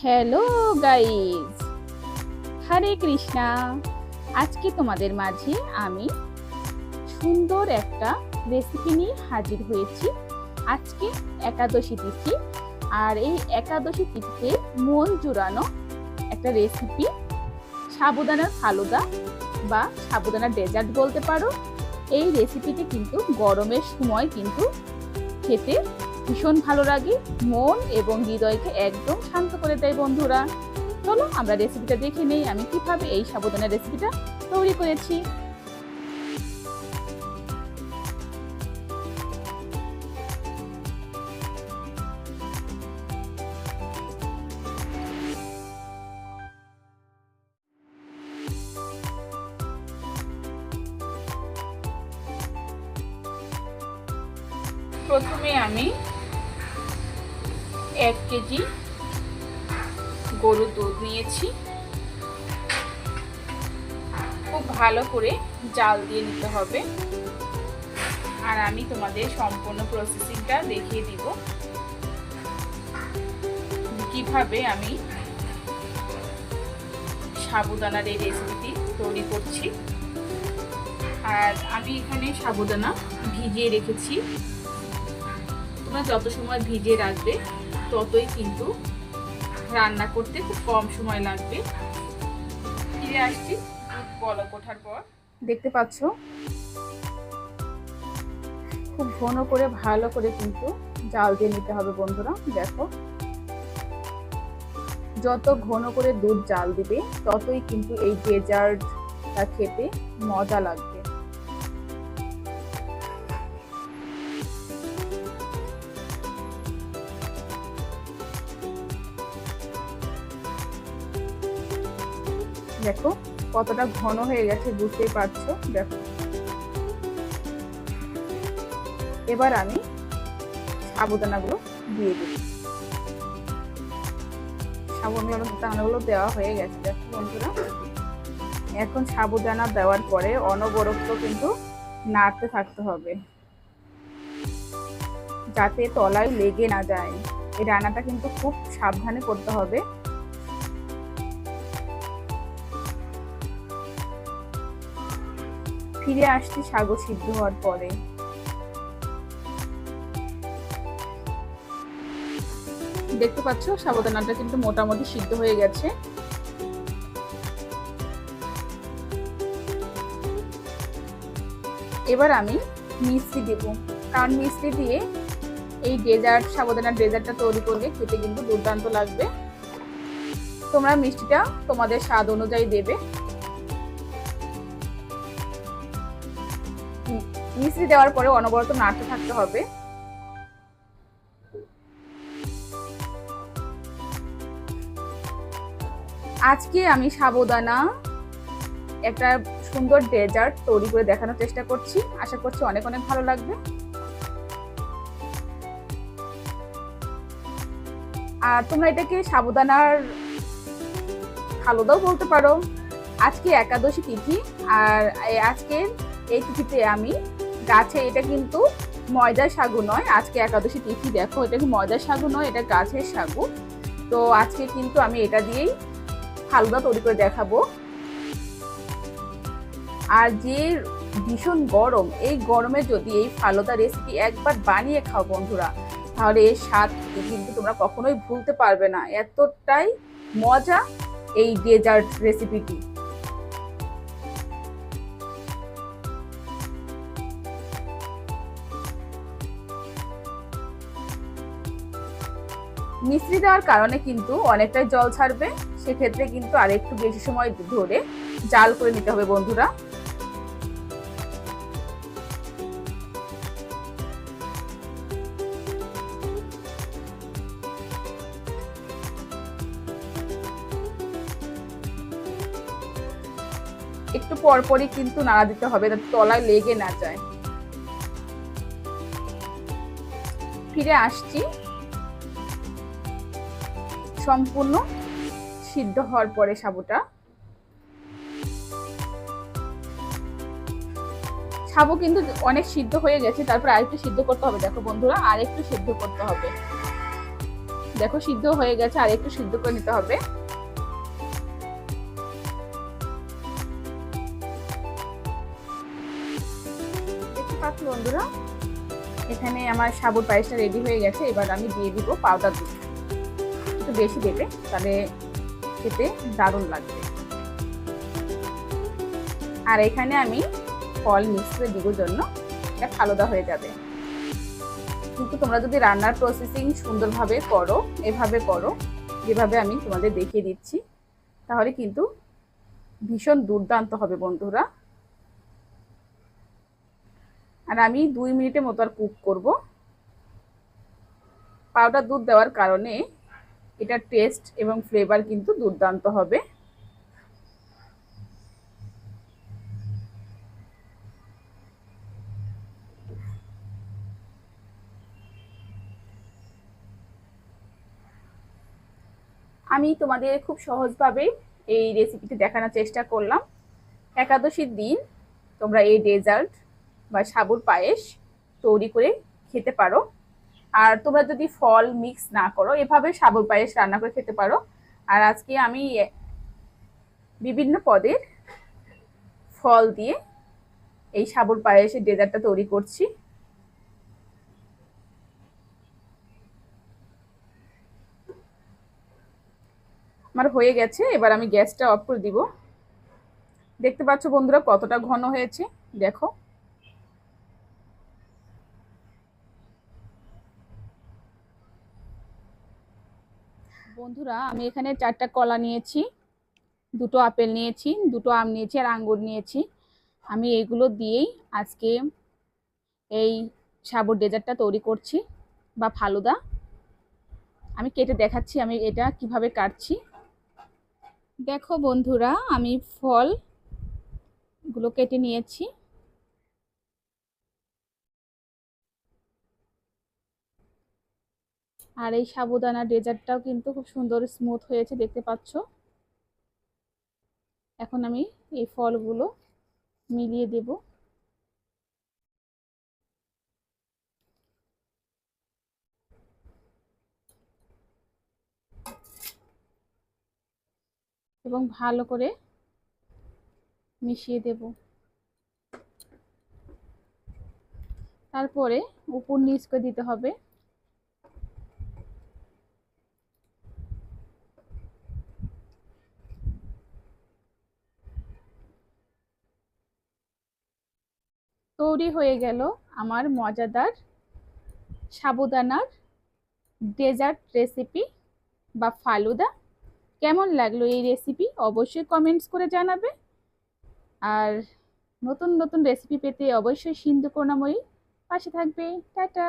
Hello guys, হরে কৃষ্ণা। আজকে তোমাদের মাঝে আমি সুন্দর একটা রেসিপি নিয়ে হাজির হয়েছি। আজকে একাদশী তিথি, আর এই একাদশী তিথিতে মন জুড়ানো একটা রেসিপি, সাবুদানার ফালুদা বা সাবুদানার ডেজার্ট বলতে পারো। এই রেসিপিটি কিন্তু গরমের সময় কিন্তু খেতে ভীষণ ভালো লাগে, মন এবং হৃদয়কে একদম শান্ত করে দেয়। বন্ধুরা, চলো আমরা রেসিপিটা দেখে নেই আমি কিভাবে এই সাবুদানার রেসিপিটা তৈরি করেছি। প্রথমে আমি 1 কেজি গরুর দুধ নিয়েছি। খুব ভালো করে জাল দিয়ে নিতে হবে, আর আমি তোমাদের সম্পূর্ণ প্রসেসিংটা দেখিয়ে দিব কিভাবে আমি সাবুদানার এই রেসিপিটি তৈরি করছি। আর আমি এখানে সাবুদানা ভিজিয়ে রেখেছি। তোমরা যত সময় ভিজিয়ে রাখবে ততই কিন্তু রান্না করতে খুব কম সময় লাগবে। ফিরে আসছি বলক ওঠার পর। দেখতে পাচ্ছ খুব ঘন করে ভালো করে কিন্তু জাল দিয়ে নিতে হবে। বন্ধুরা দেখো, যত ঘন করে দুধ জাল দিবে ততই কিন্তু এই ডেজার্টটা খেতে মজা লাগবে। দেখো কতটা ঘন হয়ে গেছে, বুঝতেই পারছো। দেখো, এবার আমি সাবুদানাগুলো দিয়ে দিই। সাবুদানাগুলো দেওয়া হয়ে গেছে। দেখো বন্ধুরা, এখন সাবুদানা দেওয়ার পরে অনবরত কিন্তু নাড়তে থাকতে হবে যাতে তলায় লেগে না যায়। এই রান্নাটা কিন্তু খুব সাবধানে করতে হবে। ফিরে আসছি সাগু সিদ্ধ হওয়ার পরে। দেখতে পাচ্ছ সাবুদানাটা কিন্তু মোটামুটি সিদ্ধ হয়ে গেছে। এবার আমি মিষ্টি দেব, কারণ মিষ্টি দিয়ে এই ডেজার্ট সাবুদানার ডেজার্টটা তৈরি করলে খেতে কিন্তু দুর্দান্ত লাগবে। তোমরা মিষ্টিটা তোমাদের স্বাদ অনুযায়ী দেবে। মিষ্টি দেওয়ার পরে অনবরত নাড়তে থাকতে হবে। আজকে আমি সাবুদানা একটা সুন্দর ডেজার্ট তৈরি করে দেখানোর চেষ্টা করছি। আশা করছি অনেক অনেক ভালো লাগবে। আর তোমরা এটাকে সাবুদানার ফালুদাও বলতে পারো। আজকে একাদশী তিথি, আর আজকের এই তিথিতে আমি গাছে, এটা কিন্তু ময়দার সাগু নয়, আজকে একাদশী তিথি। দেখো, এটা কি ময়দার সাগু নয়, এটা গাছের সাগু। তো আজকে কিন্তু আমি এটা দিয়েই ফালুদা তৈরি করে দেখাবো। আর যে ভীষণ গরম, এই গরমে যদি এই ফালুদা রেসিপি একবার বানিয়ে খাও বন্ধুরা, তাহলে এর স্বাদ কিন্তু তোমরা কখনোই ভুলতে পারবে না। এতটাই মজা এই ডেজার্ট রেসিপিটি। মিশ্রি দেওয়ার কারণে কিন্তু অনেকটাই জল ছাড়বে, সেক্ষেত্রে কিন্তু আর একটু বেশি সময় ধরে জাল করে নিতে হবে বন্ধুরা। একটু পরপরই কিন্তু নাড়া দিতে হবে যাতে তলায় লেগে না যায়। ফিরে আসছি সম্পূর্ণ সিদ্ধ হওয়ার পরে। সাবু কিন্তু অনেক সিদ্ধ হয়ে গেছে, তারপর আরেকটু সিদ্ধ করতে হবে। দেখো বন্ধুরা, আরেকটু সিদ্ধ করতে হবে। দেখো সিদ্ধ হয়ে গেছে, আর একটু সিদ্ধ করে নিতে হবে। দেখতে পাচ্ছ বন্ধুরা, এখানে আমার সাবুর পায়েসটা রেডি হয়ে গেছে। এবার আমি দিয়ে দিব পাউডার দুধ, একটু বেশি দেবে, তাহলে খেতে দারুণ লাগবে। আর এখানে আমি ফল মিক্স করে দিব জন্য, এটা ফালুদা হয়ে যাবে। কিন্তু তোমরা যদি রান্নার প্রসেসিং সুন্দরভাবে করো, এভাবে করো যেভাবে আমি তোমাদের দেখিয়ে দিচ্ছি, তাহলে কিন্তু ভীষণ দুর্দান্ত হবে বন্ধুরা। আর আমি 2 মিনিটের মতো আর কুক করব। পাউডার দুধ দেওয়ার কারণে এটার টেস্ট এবং ফ্লেভার কিন্তু দুর্দান্ত হবে। আমি তোমাদের খুব সহজভাবে এই রেসিপিটি দেখানোর চেষ্টা করলাম। একাদশীর দিন তোমরা এই ডেজার্ট বা সাবুর পায়েস তৈরি করে খেতে পারো। আর তোমরা যদি ফল মিক্স না করো, এভাবে সাবুর পায়েস রান্না করে খেতে পারো। আর আজকে আমি বিভিন্ন পদের ফল দিয়ে এই সাবুর পায়েসের ডেজার্টটা তৈরি করছি। আমার হয়ে গেছে, এবার আমি গ্যাসটা অফ করে দিব। দেখতে পাচ্ছ বন্ধুরা কতটা ঘন হয়েছে, দেখো। বন্ধুরা আমি এখানে 4টা কলা নিয়েছি, 2টো আপেল নিয়েছি, 2টো আম নিয়েছি, আর আঙ্গুর নিয়েছি। আমি এগুলো দিয়েই আজকে এই সাবুর ডেজার্টটা তৈরি করছি বা ফালুদা। আমি কেটে দেখাচ্ছি আমি এটা কিভাবে কাটছি। দেখো বন্ধুরা আমি ফলগুলো কেটে নিয়েছি। আর এই সাবুদানা ডেজার্টটাও কিন্তু খুব সুন্দর স্মুথ হয়েছে, দেখতে পাচ্ছ। এখন আমি এই ফলগুলো মিলিয়ে দেব। এবং ভালো করে মিশিয়ে দেব। তারপরে উপর নিচ করে দিতে হবে। তৈরি হয়ে গেল আমার মজাদার সাবুদানার ডেজার্ট রেসিপি বা ফালুদা। কেমন লাগলো এই রেসিপি অবশ্যই কমেন্টস করে জানাবে। আর নতুন নতুন রেসিপি পেতে অবশ্যই সিন্ধু করুণাময়ী পাশে থাকবে। টাটা।